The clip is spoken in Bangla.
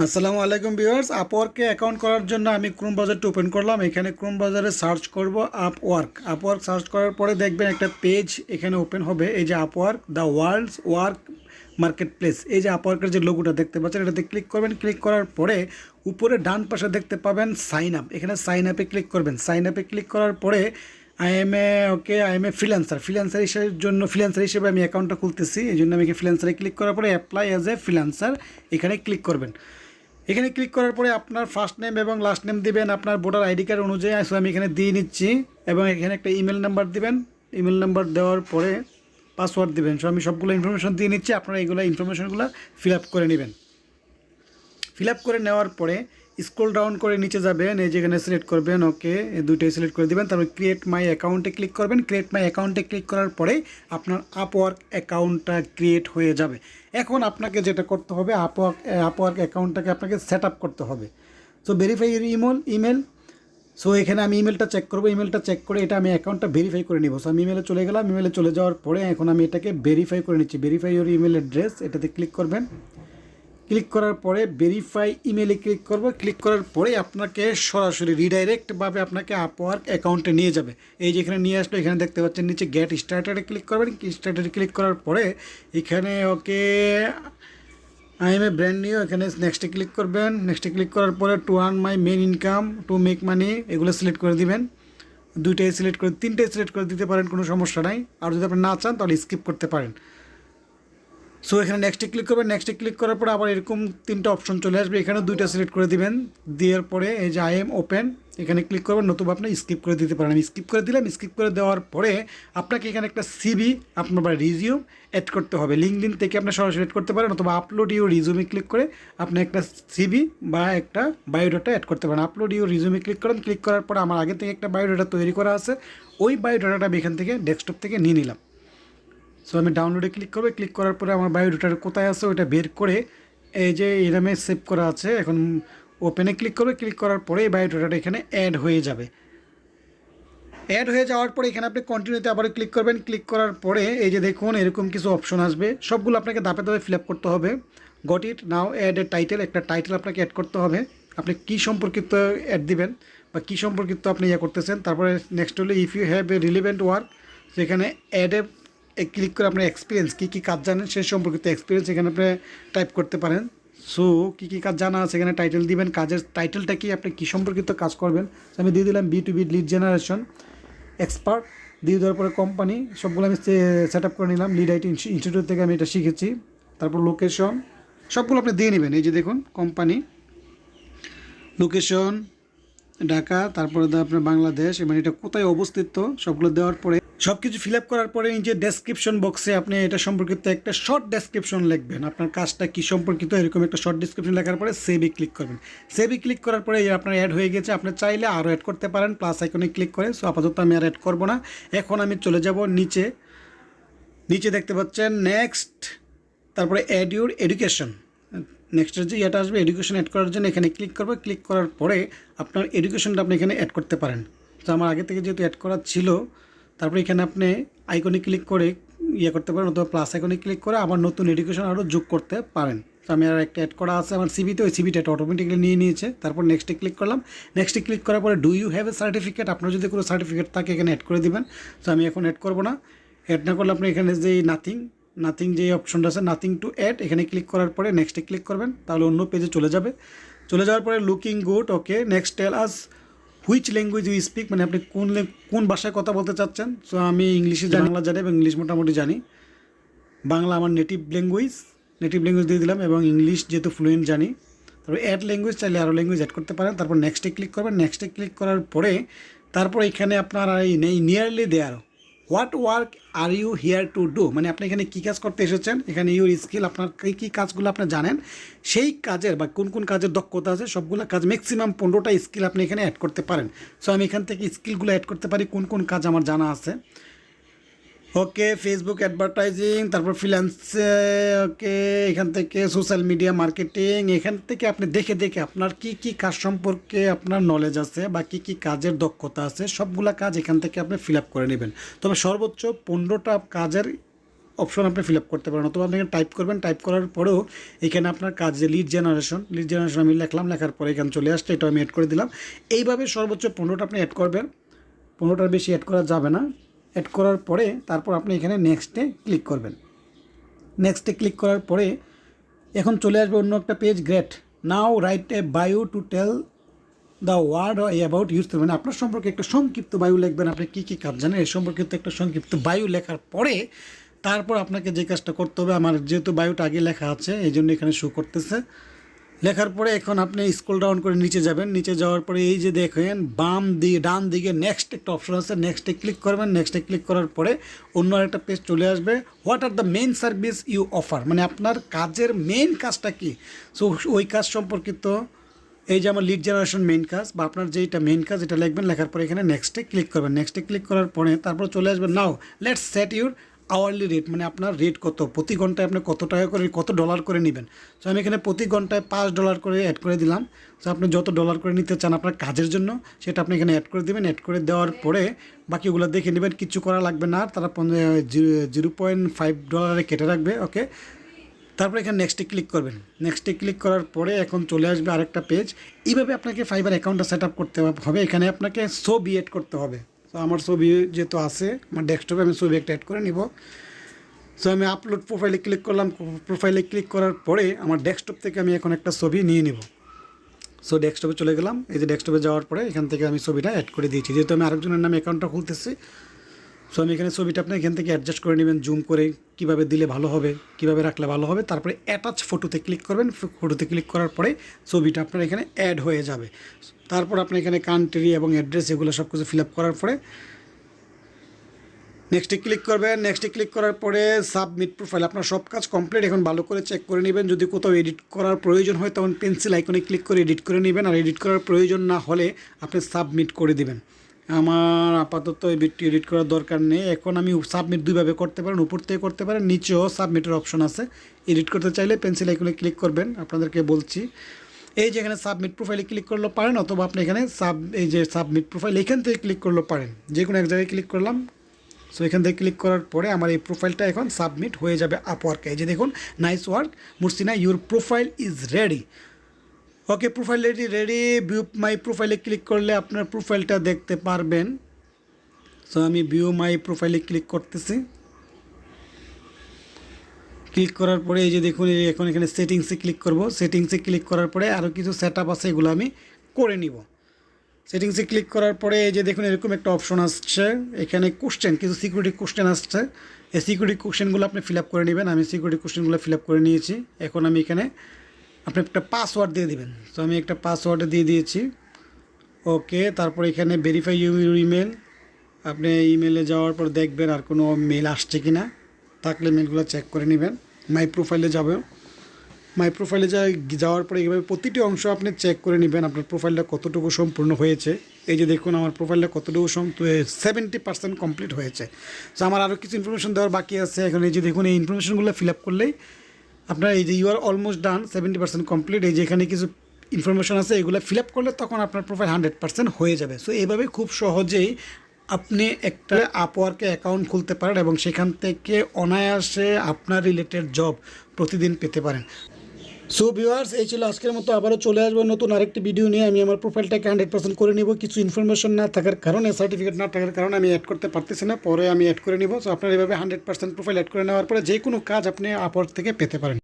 আসসালামু আলাইকুম ভিউয়ার্স, আপওয়ার্কে অ্যাকাউন্ট করার জন্য আমি ক্রোম ব্রাউজারটা ওপেন করলাম। এখানে ক্রোম ব্রাউজারে সার্চ করব আপওয়ার্ক সার্চ করার পরে দেখবেন একটা পেজ এখানে ওপেন হবে। এই যে Upwork the world's work marketplace, এই যে আপওয়ার্কের যে লোগোটা দেখতে পাচ্ছেন এটাতে ক্লিক করবেন। ক্লিক করার পরে উপরে ডান পাশে দেখতে পাবেন সাইন আপ, এখানে সাইন আপে ক্লিক করবেন। সাইন আপে ক্লিক করার পরে আই এম এ ফ্রিল্যান্সার হিসেবে জন্য ফ্রিল্যান্সার হিসেবে আমি অ্যাকাউন্টটা খুলতেছি। এই জন্য আমি ফ্রিল্যান্সারে ক্লিক করার পরে অ্যাপ্লাই অ্যাজ এ ফ্রিল্যান্সার এখানে ক্লিক করবেন। এখানে ক্লিক করার পরে আপনার ফার্স্ট নেম এবং লাস্ট নেম দিবেন আপনার ভোটার আইডি কার্ড অনুযায়ী। সো আমি এখানে দিয়ে নিচ্ছি এবং এখানে একটা ইমেল নাম্বার দিবেন। ইমেল নাম্বার দেওয়ার পরে পাসওয়ার্ড দিবেন। সো আমি সবগুলো ইনফরমেশন দিয়ে নিচ্ছি, আপনারা এইগুলো ইনফরমেশনগুলো ফিল আপ করে নেবেন। ফিল আপ করে নেওয়ার পরে স্ক্রল ডাউন করে নিচে যাবেন, এই যেখানে সিলেক্ট করবেন ওকে, এই দুইটাই সিলেক্ট করে দিবেন। তারপরে ক্রিয়েট মাই অ্যাকাউন্টে ক্লিক করবেন। ক্রিয়েট মাই অ্যাকাউন্টে ক্লিক করার পরে আপনার আপওয়ার্ক অ্যাকাউন্টটা ক্রিয়েট হয়ে যাবে। এখন আপনাকে যেটা করতে হবে, আপওয়ার্ক অ্যাকাউন্টটাকে আপনাকে সেট আপ করতে হবে। So verify your email. So এখানে আমি ইমেলটা চেক করবো। ইমেলটা চেক করে এটা আমি অ্যাকাউন্টটা ভেরিফাই করে নিব। সো আমি ইমেলে চলে গেলাম। ইমেলে চলে যাওয়ার পরে এখন আমি এটাকে ভেরিফাই করে নিচ্ছি। ভেরিফাই ইউর ইমেল অ্যাড্রেস, এটাতে ক্লিক করবেন। ক্লিক করার পরে ভেরিফাই ইমেলে ক্লিক করব। ক্লিক করার পরে আপনাকে সরাসরি রিডাইরেক্টভাবে আপনাকে আপওয়ার্ক অ্যাকাউন্টে নিয়ে যাবে। এই যে এখানে নিয়ে আসলো, এখানে দেখতে পাচ্ছেন নিচে গেট স্টার্টারে ক্লিক করবেন। স্টার্টারে ক্লিক করার পরে এখানে okay I am a brand new, এখানে নেক্সটে ক্লিক করবেন। নেক্সটে ক্লিক করার পরে to earn my main income, to make money, এগুলো সিলেক্ট করে দিবেন। দুইটাই সিলেক্ট করে, তিনটাই সিলেক্ট করে দিতে পারেন, কোনো সমস্যা নাই। আর যদি আপনি না চান তাহলে স্কিপ করতে পারেন। সো এখানে নেক্সটে ক্লিক করবেন। নেক্সটে ক্লিক করার পরে আবার এরকম তিনটা অপশন চলে আসবে, এখানে দুইটা সিলেক্ট করে দিবেন। দেওয়ার পরে এই যে আই এম ওপেন, এখানে ক্লিক করবেন, নতুবা আপনি স্কিপ করে দিতে পারেন। আমি স্কিপ করে দিলাম। স্কিপ করে দেওয়ার পরে আপনাকে এখানে একটা সিভি আপনার বা রিজিউম অ্যাড করতে হবে। লিঙ্কডইন থেকে আপনি সরাসরি অ্যাড করতে পারেন, অথবা আপলোড ইউর রিজিউমে ক্লিক করে আপনি একটা সিভি বা একটা বায়োডাটা অ্যাড করতে পারেন। আপলোড ইউর রিজিউমে ক্লিক করেন। ক্লিক করার পরে আমার আগে থেকে একটা বায়োডাটা তৈরি করা আছে, ওই বায়োডাটাটা আমি এখান থেকে ডেস্কটপ থেকে নিয়ে নিলাম। সো আমি ডাউনলোডে ক্লিক করবো। ক্লিক করার পরে আমার বায়োডাটা কোথায় আছে ওইটা বের করে এই যে এরমে সেভ করা আছে, এখন ওপেনে ক্লিক করবে। ক্লিক করার পরে এই বায়োডাটাটা এখানে অ্যাড হয়ে যাবে। অ্যাড হয়ে যাওয়ার পরে এখানে আপনি কন্টিনিউতে আবার ক্লিক করবেন। ক্লিক করার পরে এই যে দেখুন এরকম কিছু অপশন আসবে, সবগুলো আপনাকে ধাপে ধাপে ফিল আপ করতে হবে। Got it now add a title, একটা টাইটেল আপনাকে অ্যাড করতে হবে। আপনি কী সম্পর্কিত অ্যাড দিবেন বা কী সম্পর্কিত আপনি ইয়ে করতেছেন। তারপরে নেক্সট হলো if you have a relevant work, সেখানে অ্যাড এ ক্লিক করে আপনার এক্সপিরিয়েন্স, কী কী কাজ জানেন সেই সম্পর্কিত এক্সপিরিয়েন্স এখানে আপনি টাইপ করতে পারেন। সো কী কী কাজ জানা আছে এখানে টাইটেল দিবেন, কাজের টাইটেলটা কি, আপনি কী সম্পর্কিত কাজ করবেন। আমি দিয়ে দিলাম B2B লিড জেনারেশন এক্সপার্ট। দিয়ে দেওয়ার পরে কোম্পানি সবগুলো আমি সেট আপ করে নিলাম। লিড আইটি ইনস্টিটিউট থেকে আমি এটা শিখেছি। তারপর লোকেশন সবগুলো আপনি দিয়ে নেবেন। এই যে দেখুন কোম্পানি, লোকেশন ঢাকা, তারপরে আপনার বাংলাদেশ, এবং এটা কোথায় অবস্থিত সবগুলো দেওয়ার পরে সব কিছু ফিল আপ করার পরে নিজের ডেসক্রিপশন বক্সে আপনি এটা সম্পর্কিত একটা শর্ট ডেসক্রিপশন লিখবেন, আপনার কাজটা কী সম্পর্কিত এরকম একটা শর্ট ডেসক্রিপশন লেখার পরে সেভে ক্লিক করবেন। সেভে ক্লিক করার পরে আপনার অ্যাড হয়ে গেছে। আপনি চাইলে আরও অ্যাড করতে পারেন প্লাস আইকনে ক্লিক করে। সো আপাতত আমি আর অ্যাড করবো না। এখন আমি চলে যাব নিচে। নিচে দেখতে পাচ্ছেন নেক্সট, তারপরে অ্যাড ইউর এডুকেশন। নেক্সটের যে এটা আসবে এডুকেশন অ্যাড করার জন্য এখানে ক্লিক করবে। ক্লিক করার পরে আপনার এডুকেশনটা আপনি এখানে অ্যাড করতে পারেন। তো আমার আগে থেকে যেহেতু অ্যাড করা ছিল, তারপরে এখানে আপনি আইকনে ক্লিক করে ইয়ে করতে পারেন, অথবা প্লাস আইকনে ক্লিক করে আবার নতুন এডুকেশন আরও যোগ করতে পারেন। তো আমি আর একটা অ্যাড করা আছে আমার সিভিতে, ওই সিভিটা অটোমেটিক্যালি নিয়ে নিয়েছে। তারপর নেক্সটে ক্লিক করলাম। নেক্সটে ক্লিক করার পরে do you have a certificate, আপনার যদি কোনো সার্টিফিকেট থাকে এখানে অ্যাড করে দিবেন। তো আমি এখন অ্যাড করবো না। অ্যাড না করলে আপনি এখানে যে নাথিং যে অপশনটা আছে নাথিং টু অ্যাড, এখানে ক্লিক করার পরে নেক্সটে ক্লিক করবেন, তাহলে অন্য পেজে চলে যাবে। চলে যাওয়ার পরে looking good, okay next tell us which language you speak, মানে আপনি কোন ভাষায় কথা বলতে চাচ্ছেন। সো আমি ইংলিশে বাংলা জানি এবং ইংলিশ মোটামুটি জানি। বাংলা আমার নেটিভ ল্যাঙ্গুয়েজ দিয়ে দিলাম, এবং ইংলিশ যেহেতু ফ্লুয়েন্ট জানি। তারপর অ্যাড ল্যাঙ্গুয়েজ, চাইলে আরও ল্যাঙ্গুয়েজ অ্যাড করতে পারেন। তারপর নেক্সটে ক্লিক করবেন। নেক্সটে ক্লিক করার পরে তারপর এখানে আপনার এই nearly there what work are you here to do, মানে আপনি এখানে কী কাজ করতে এসেছেন। এখানে ইউর স্কিল, আপনার কী কাজগুলো আপনি জানেন, সেই কাজের বা কোন কোন কাজের দক্ষতা আছে সবগুলো কাজ, ম্যাক্সিমাম 15টা স্কিল আপনি এখানে অ্যাড করতে পারেন। সো আমি এখান থেকে স্কিলগুলো অ্যাড করতে পারি কোন কোন কাজ আমার জানা আছে। ওকে ফেসবুক অ্যাডভার্টাইজিং, তারপর ফ্রিল্যান্সে, ওকে এখান থেকে সোশ্যাল মিডিয়া মার্কেটিং, এখান থেকে আপনি দেখে দেখে আপনার কি কি কাজ সম্পর্কে আপনার নলেজ আছে বা কি কি কাজের দক্ষতা আছে সবগুলা কাজ এখান থেকে আপনি ফিল আপ করে নেবেন। তবে সর্বোচ্চ 15টা কাজের অপশন আপনি ফিল আপ করতে পারেন, অথবা আপনি টাইপ করবেন, টাইপ করার পরেও এখানে আপনার কাজ যে লিড জেনারেশন আমি লিখলাম, লেখার পরে এখানে চলে আসছে, এটা আমি অ্যাড করে দিলাম। এইভাবে সর্বোচ্চ 15টা আপনি অ্যাড করবেন, 15টার বেশি অ্যাড করা যাবে না। অ্যাড করার পরে তারপর আপনি এখানে নেক্সটে ক্লিক করবেন। নেক্সটে ক্লিক করার পরে এখন চলে আসবে অন্য একটা page, great now write a bio to tell the world about ইউজ, মানে আপনার সম্পর্কে একটা সংক্ষিপ্ত বায়ু লিখবেন, আপনি কী কী কাজ জানেন এই সম্পর্কিত একটা সংক্ষিপ্ত বায়ু লেখার পরে তারপর আপনাকে যে কাজটা করতে হবে, আমার যেহেতু বায়ুটা আগে লেখা আছে এই জন্য এখানে শো করতেছে। লেখার পরে এখন আপনি স্ক্রল ডাউন করে নিচে যাবেন, নিচে যাওয়ার পরে এই যে দেখেন ডান দিকে নেক্সট একটা অপশন আছে, নেক্সটে ক্লিক করবেন। নেক্সটে ক্লিক করার পরে অন্য একটা পেজ চলে আসবে, what are the main service you offer, মানে আপনার কাজের মেইন কাজটা কী। সো ওই কাজ সম্পর্কিত এই যে আমার লিড জেনারেশন মেইন কাজ বা আপনার যেটা মেইন কাজ এটা লিখবেন, লেখার পরে এখানে নেক্সটে ক্লিক করবেন। নেক্সটে ক্লিক করার পরে তারপর চলে আসবে now let's set your hourly rate, মানে আপনার রেট কত, প্রতি ঘন্টায় আপনি কত টাকা করে কত ডলার করে নেবেন। সো আমি এখানে প্রতি ঘন্টায় $5 করে অ্যাড করে দিলাম। সো আপনি যত ডলার করে নিতে চান আপনার কাজের জন্য সেটা আপনি এখানে অ্যাড করে দেবেন। অ্যাড করে দেওয়ার পরে বাকিগুলো দেখে নেবেন, কিছু করা লাগবে না, তারা $0.5 কেটে রাখবে। ওকে, তারপরে এখানে নেক্সটে ক্লিক করবেন। নেক্সটে ক্লিক করার পরে এখন চলে আসবে আরেকটা পেজ। এইভাবে আপনাকে ফাইবার অ্যাকাউন্টটা সেট আপ করতে হবে। এখানে আপনাকে ছবি অ্যাড করতে হবে। তো আমার ছবি যেহেতু আছে আমার ডেস্কটপে, আমি ছবি একটা অ্যাড করে নিব। সো আমি আপলোড প্রোফাইলে ক্লিক করলাম। প্রোফাইলে ক্লিক করার পরে আমার ডেস্কটপ থেকে আমি এখন একটা ছবি নিয়ে নিব। সো ডেস্কটপে চলে গেলাম। এই যে ডেস্কটপে যাওয়ার পরে এখান থেকে আমি ছবিটা অ্যাড করে দিয়েছি, যেহেতু আমি আরেকজনের নামে অ্যাকাউন্টটা খুলতেছি। সো আমি এখানে ছবিটা আপনি এখান থেকে অ্যাডজাস্ট করে নেবেন, জুম করে কীভাবে দিলে ভালো হবে, কীভাবে রাখলে ভালো হবে। তারপরে অ্যাটাচ ফটোতে ক্লিক করবেন। ফটোতে ক্লিক করার পরে ছবিটা আপনার এখানে অ্যাড হয়ে যাবে। তারপর আপনি এখানে কান্ট্রি এবং অ্যাড্রেস এগুলো সব কিছু ফিল আপ করার পরে নেক্সটে ক্লিক করবেন। নেক্সটে ক্লিক করার পরে সাবমিট প্রোফাইল, আপনার সব কাজ কমপ্লিট। এখন ভালো করে চেক করে নেবেন, যদি কোথাও এডিট করার প্রয়োজন হয় তখন পেন্সিল আইকনে ক্লিক করে এডিট করে নেবেন, আর এডিট করার প্রয়োজন না হলে আপনি সাবমিট করে দেবেন। আমার আপাতত এডিট করার দরকার নেই। এখন আমি সাবমিট দুইভাবে করতে পারেন, উপর থেকে করতে পারেন, নিচেও সাবমিটের অপশন আছে। এডিট করতে চাইলে পেন্সিল আইকনে ক্লিক করবেন, আপনাদেরকে বলছি। এই যে এখানে সাবমিট প্রোফাইলে ক্লিক করলেও পারেন, অথবা আপনি এখানে এই যে সাবমিট প্রোফাইল এখান থেকে ক্লিক করলেও পারেন, যে কোনো এক জায়গায় ক্লিক করলাম। সো এখান থেকে ক্লিক করার পরে আমার এই প্রোফাইলটা এখন সাবমিট হয়ে যাবে আপওয়ার্কে। এই যে দেখুন, nice work Mursina, your profile is ready. Okay, profile ready. View my প্রোফাইলে ক্লিক করলে আপনার প্রোফাইলটা দেখতে পারবেন। সো আমি ভিউ মাই প্রোফাইলে ক্লিক করতেছি। ক্লিক করার পরে এই যে দেখুন, এখন এখানে সেটিংসে ক্লিক করব। সেটিংসে ক্লিক করার পরে আরও কিছু সেট আপ আছে, এগুলো আমি করে নিব। সেটিংসে ক্লিক করার পরে এই যে দেখুন এরকম একটা অপশন আসছে, এখানে কোশ্চেন, কিছু সিকিউরিটি কোশ্চেন আসছে। এই সিকিউরিটি কোশ্চেনগুলো আপনি ফিল আপ করে নেবেন। আমি সিকিউরিটি কোশ্চেনগুলো ফিল আপ করে নিয়েছি। এখন আমি এখানে আপনি একটা পাসওয়ার্ড দিয়ে দিবেন। তো আমি একটা পাসওয়ার্ড দিয়ে দিয়েছি। ওকে, তারপর এখানে ভেরিফাই ইউর ইমেল, আপনি ইমেলে যাওয়ার পর দেখবেন আর কোনো মেল আসছে কি না, থাকলে মেলগুলো চেক করে নেবেন। মাই প্রোফাইলে যাবেন। মাই প্রোফাইলে যাওয়ার পরে এইভাবে প্রতিটি অংশ আপনি চেক করে নেবেন আপনার প্রোফাইলটা কতটুকু সম্পূর্ণ হয়েছে। এই যে দেখুন আমার প্রোফাইলটা কতটুকু 70% কমপ্লিট হয়েছে। তো আমার আরও কিছু ইনফরমেশন দেওয়ার বাকি আছে। এখন এই যে দেখুন এই ইনফরমেশনগুলো ফিল আপ করলেই আপনার এই যে you are almost done, 70% complete. এই যে এখানে কিছু ইনফরমেশন আছে, এগুলো ফিল আপ করলে তখন আপনার প্রোফাইল 100% হয়ে যাবে। সো এইভাবে খুব সহজেই আপনি একটা আপওয়ার্কে অ্যাকাউন্ট খুলতে পারেন এবং সেখান থেকে অনায়াসে আপনার রিলেটেড জব প্রতিদিন পেতে পারেন। সো ভিউয়ার্স, এই ছিল আজকের মতো। আবারও চলে আসবো নতুন আরেকটি ভিডিও নিয়ে। আমি আমার প্রোফাইলটাকে 100% করে নিব। কিছু ইনফরমেশন না থাকার কারণে, সার্টিফিকেট না থাকার কারণে আমি অ্যাড করতে পারতেছি না, পরে আমি অ্যাড করে নিব। সো আপনার এভাবে 100% প্রোফাইল অ্যাড করে নেওয়ার পরে যে কোনো কাজ আপনি আপওয়ার্ক থেকে পেতে পারেন।